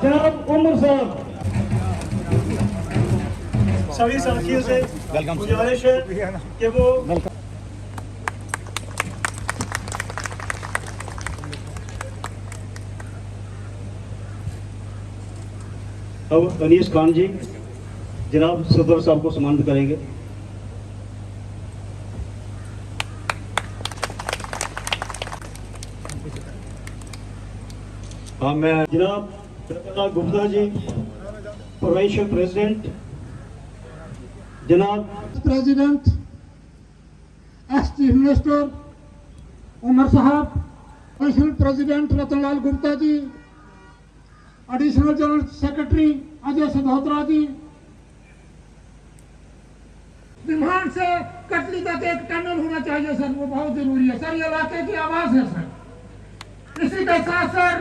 जनाब उमर साहब सभी साथियों से गुजारिश है कि वो अब अनीस खान जी जनाब सदर साहब को सम्मानित करेंगे। हाँ, मैं जनाब रतनलाल गुप्ता जी प्रोविंशियल प्रेसिडेंट, जनाब president ex chief minister Omar साहब, additional president Ratanlal Gupta ji, additional general secretary Ajay Sadhotra ji, विमान से कटली तक एक टनल होना चाहिए सर, वो बहुत जरूरी है सर, ये इलाके की आवाज है सर। इसी के साथ सर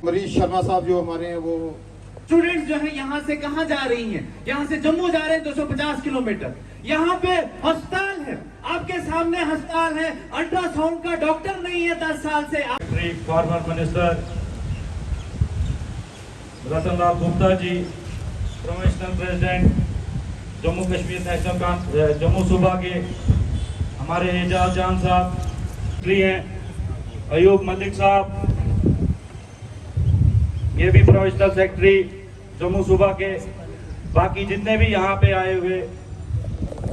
मरीज शर्मा साहब जो हमारे हैं वो स्टूडेंट्स जो है यहाँ से कहाँ जा रही हैं, यहाँ से जम्मू जा रहे हैं 250 किलोमीटर। यहाँ पे अस्पताल है, आपके सामने अस्पताल है, अल्ट्रासाउंड का डॉक्टर नहीं है 10 साल से। Former minister Ratanlal Gupta ji, provincial president Jammu Kashmir national Jammu सूबा के, हमारे एजाज जान साहब हैं, अयूब मलिक साहब, ये भी प्रोविंशियल सेक्रेटरी जम्मू सूबा के, बाकी जितने भी यहाँ पे आए हुए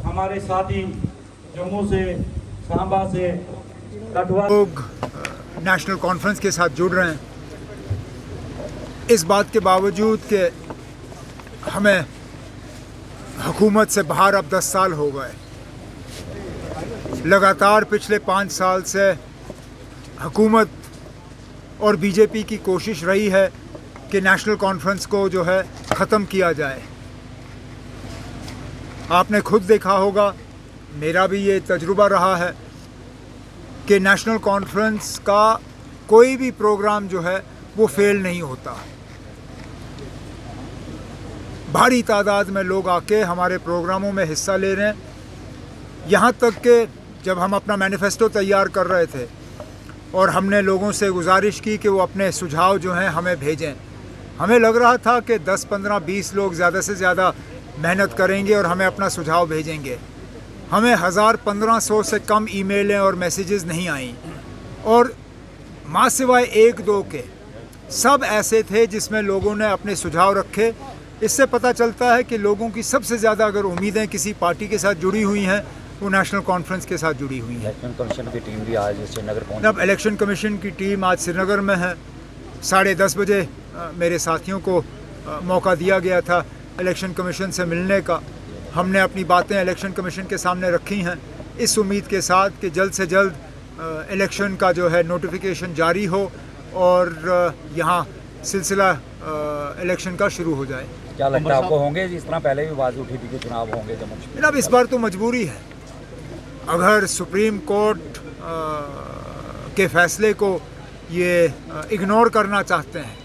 हमारे साथी जम्मू से, सांबा से, कठुआ लोग नेशनल कॉन्फ्रेंस के साथ जुड़ रहे हैं। इस बात के बावजूद कि हमें हुकूमत से बाहर अब 10 साल हो गए, लगातार पिछले 5 साल से हुकूमत और बीजेपी की कोशिश रही है कि नेशनल कॉन्फ्रेंस को जो है ख़त्म किया जाए। आपने खुद देखा होगा, मेरा भी ये तजुर्बा रहा है कि नेशनल कॉन्फ्रेंस का कोई भी प्रोग्राम जो है वो फेल नहीं होता। भारी तादाद में लोग आके हमारे प्रोग्रामों में हिस्सा ले रहे हैं। यहाँ तक कि जब हम अपना मैनिफेस्टो तैयार कर रहे थे और हमने लोगों से गुजारिश की कि वो अपने सुझाव जो हैं हमें भेजें, हमें लग रहा था कि 10, 15, 20 लोग ज़्यादा से ज़्यादा मेहनत करेंगे और हमें अपना सुझाव भेजेंगे। हमें 1000-1500 से कम ईमेलें और मैसेजेस नहीं आई, और माँ सिवाय 1-2 के सब ऐसे थे जिसमें लोगों ने अपने सुझाव रखे। इससे पता चलता है कि लोगों की सबसे ज़्यादा अगर उम्मीदें किसी पार्टी के साथ जुड़ी हुई हैं वो नेशनल कॉन्फ्रेंस के साथ जुड़ी हुई है। इलेक्शन कमीशन की टीम भी आज श्रीनगर पहुंची। अब इलेक्शन कमीशन की टीम आज श्रीनगर में है। 10:30 बजे मेरे साथियों को मौका दिया गया था इलेक्शन कमीशन से मिलने का। हमने अपनी बातें इलेक्शन कमीशन के सामने रखी हैं, इस उम्मीद के साथ कि जल्द से जल्द इलेक्शन का जो है नोटिफिकेशन जारी हो और यहाँ सिलसिला इलेक्शन का शुरू हो जाए। क्या लगता है आपको, होंगे जिस तरह पहले भी आवाज़ उठी थी कि चुनाव होंगे जम्मू कश्मीर? अब इस बार तो मजबूरी है। अगर सुप्रीम कोर्ट के फैसले को ये इग्नोर करना चाहते हैं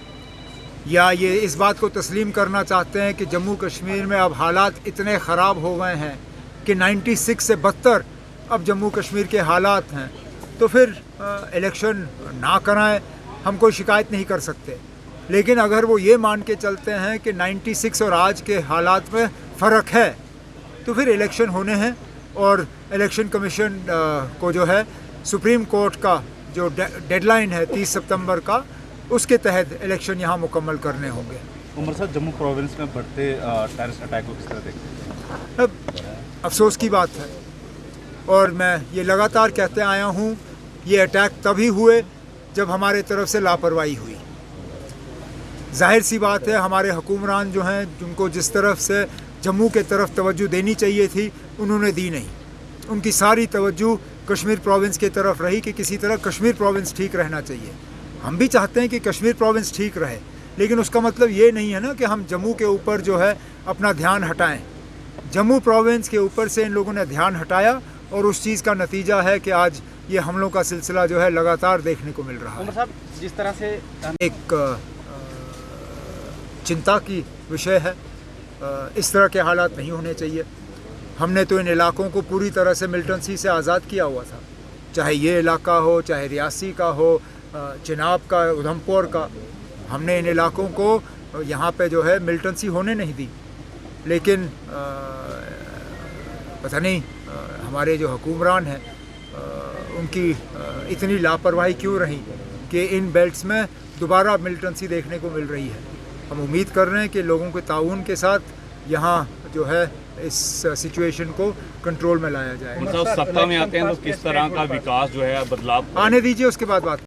या ये इस बात को तस्लीम करना चाहते हैं कि जम्मू कश्मीर में अब हालात इतने ख़राब हो गए हैं कि 96 से बदतर अब जम्मू कश्मीर के हालात हैं, तो फिर इलेक्शन ना कराएं, हम कोई शिकायत नहीं कर सकते। लेकिन अगर वो ये मान के चलते हैं कि 96 और आज के हालात में फ़र्क है, तो फिर इलेक्शन होने हैं और इलेक्शन कमीशन को जो है सुप्रीम कोर्ट का जो डेडलाइन है 30 सितंबर का, उसके तहत इलेक्शन यहाँ मुकम्मल करने होंगे। उमर साहब, जम्मू प्रोविंस में बढ़ते टेररिस्ट अटैक को किस तरह देखते हैं? अब अफसोस की बात है, और मैं ये लगातार कहते आया हूँ, ये अटैक तभी हुए जब हमारे तरफ से लापरवाही हुई। जाहिर सी बात है, हमारे हुक्मरान जो हैं, जिनको जिस तरफ से जम्मू के तरफ तवज्जो देनी चाहिए थी उन्होंने दी नहीं। उनकी सारी तवज्जो कश्मीर प्रोविंस की तरफ रही कि किसी तरह कश्मीर प्रोविंस ठीक रहना चाहिए। हम भी चाहते हैं कि कश्मीर प्रोविंस ठीक रहे, लेकिन उसका मतलब ये नहीं है ना कि हम जम्मू के ऊपर जो है अपना ध्यान हटाएं। जम्मू प्रोविंस के ऊपर से इन लोगों ने ध्यान हटाया और उस चीज़ का नतीजा है कि आज ये हमलों का सिलसिला जो है लगातार देखने को मिल रहा है। साहब, जिस तरह से एक चिंता की विषय है, इस तरह के हालात नहीं होने चाहिए। हमने तो इन इलाकों को पूरी तरह से मिलिटेंसी से आज़ाद किया हुआ था, चाहे ये इलाका हो, चाहे रियासी का हो, चिनाब का, उधमपुर का, हमने इन इलाकों को यहाँ पे जो है मिलिटेंसी होने नहीं दी। लेकिन पता नहीं हमारे जो हुक्मरान हैं उनकी इतनी लापरवाही क्यों रही कि इन बेल्ट्स में दोबारा मिलिटेंसी देखने को मिल रही है। हम उम्मीद कर रहे हैं कि लोगों के ताउन के साथ यहाँ जो है इस सिचुएशन को कंट्रोल में लाया जाए। सत्ता में आते हैं तो किस तरह का विकास जो है बदलाव आने दीजिए, उसके बाद बात